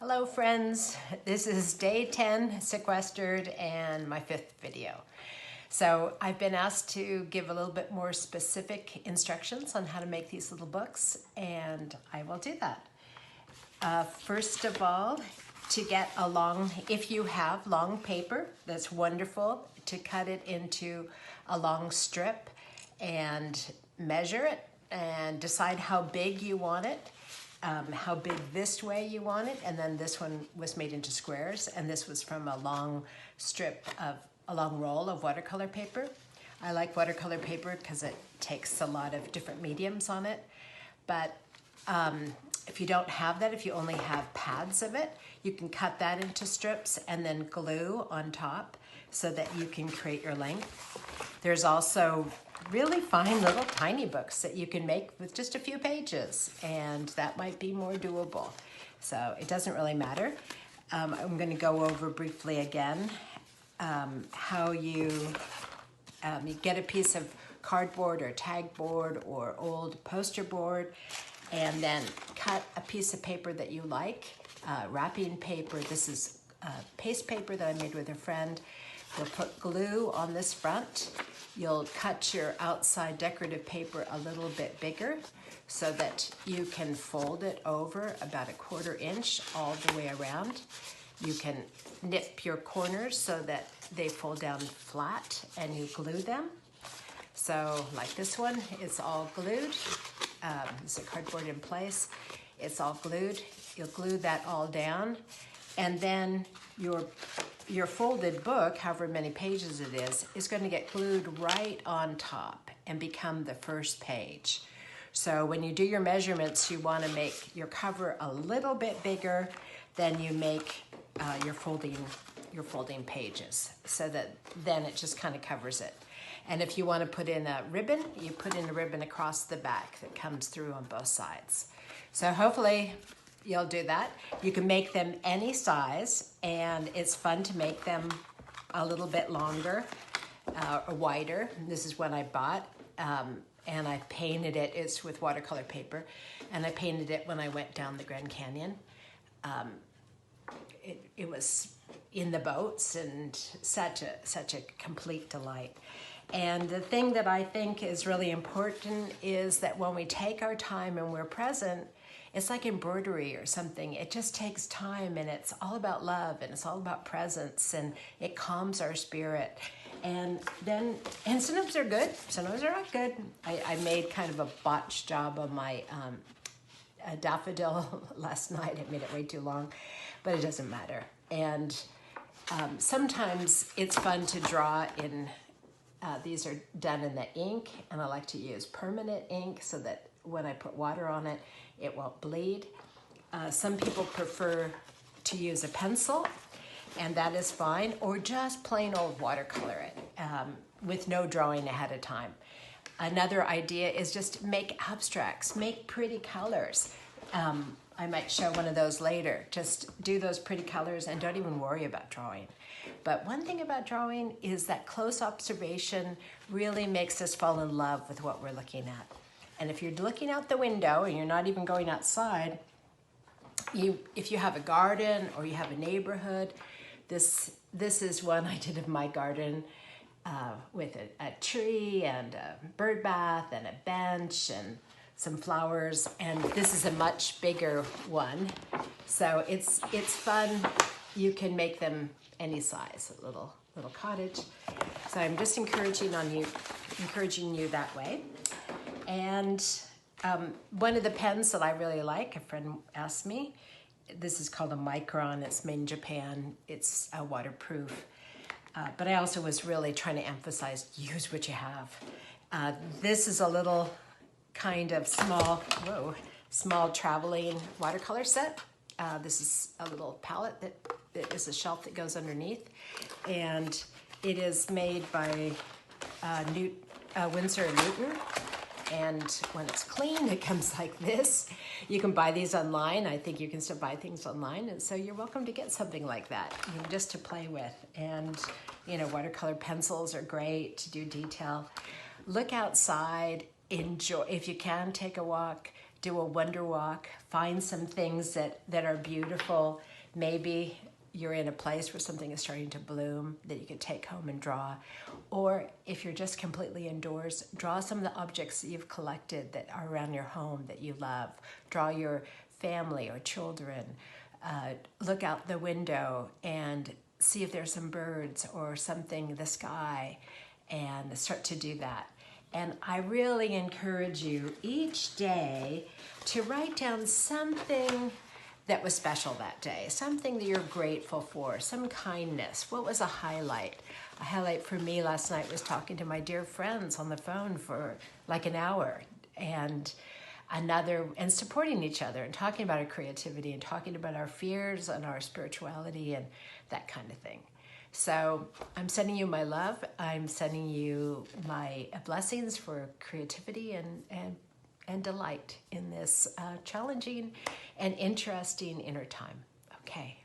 Hello friends, this is day 10 sequestered and my 5th video. So I've been asked to give a little bit more specific instructions on how to make these little books, and I will do that. First of all, to get a long, if you have long paper, that's wonderful to cut it into a long strip and measure it and decide how big you want it. How big this way you want it, and then this one was made into squares, and this was from a long roll of watercolor paper. I like watercolor paper because it takes a lot of different mediums on it, but if you don't have that, if you only have pads of it, you can cut that into strips and then glue on top so that you can create your length. There's also really fine little tiny books that you can make with just a few pages, and that might be more doable. So it doesn't really matter. I'm going to go over briefly again how you get a piece of cardboard or tag board or old poster board, and then cut a piece of paper that you like, wrapping paper. This is paste paper that I made with a friend. You'll put glue on this front. You'll cut your outside decorative paper a little bit bigger so that you can fold it over about 1/4 inch all the way around. You can nip your corners so that they fold down flat and you glue them. So like this one, it's all glued. It's a cardboard in place. It's all glued. You'll glue that all down, and then your folded book, however many pages it is going to get glued right on top and become the first page. So when you do your measurements, you want to make your cover a little bit bigger than you make your folding pages, so that then it just kind of covers it. And if you want to put in a ribbon, you put in a ribbon across the back that comes through on both sides. So hopefully you'll do that. You can make them any size, and it's fun to make them a little bit longer or wider. This is one I bought, and I painted it. It's with watercolor paper, and I painted it when I went down the Grand Canyon. It was in the boats, and such a complete delight. And the thing that I think is really important is that when we take our time and we're present, it's like embroidery or something. It just takes time, and it's all about love, and it's all about presence, and it calms our spirit. And sometimes they're good, sometimes they're not good. I made kind of a botched job of my daffodil last night. I made it way too long, but it doesn't matter. And sometimes it's fun to draw in, these are done in the ink, and I like to use permanent ink so that when I put water on it, it won't bleed. Some people prefer to use a pencil, and that is fine, or just plain old watercolor it with no drawing ahead of time. Another idea is just make abstracts, make pretty colors. I might show one of those later. Just do those pretty colors and don't even worry about drawing. But one thing about drawing is that close observation really makes us fall in love with what we're looking at. And if you're looking out the window and you're not even going outside, if you have a garden or you have a neighborhood, this is one I did of my garden with a tree and a bird bath and a bench and some flowers. And this is a much bigger one. So it's fun. You can make them any size, a little cottage. So I'm just encouraging you that way. And one of the pens that I really like, a friend asked me, this is called a Micron. It's made in Japan. It's waterproof. But I also was really trying to emphasize, use what you have. This is a little kind of small traveling watercolor set. This is a little palette that is a shelf that goes underneath. And it is made by Winsor & Newton. And when it's clean, it comes like this. You can buy these online. I think you can still buy things online. And so you're welcome to get something like that, just to play with. And, watercolor pencils are great to do detail. Look outside, enjoy. If you can, take a walk. do a wonder walk, find some things that are beautiful. Maybe you're in a place where something is starting to bloom that you could take home and draw. Or if you're just completely indoors, draw some of the objects that you've collected that are around your home that you love. Draw your family or children. Look out the window and see if there's some birds or something in the sky, and start to do that. And I really encourage you each day to write down something that was special that day, something that you're grateful for, some kindness. What was a highlight? A highlight for me last night was talking to my dear friends on the phone for like an hour, and supporting each other and talking about our creativity and talking about our fears and our spirituality and that kind of thing. So I'm sending you my love. I'm sending you my blessings for creativity and delight in this challenging and interesting inner time. Okay.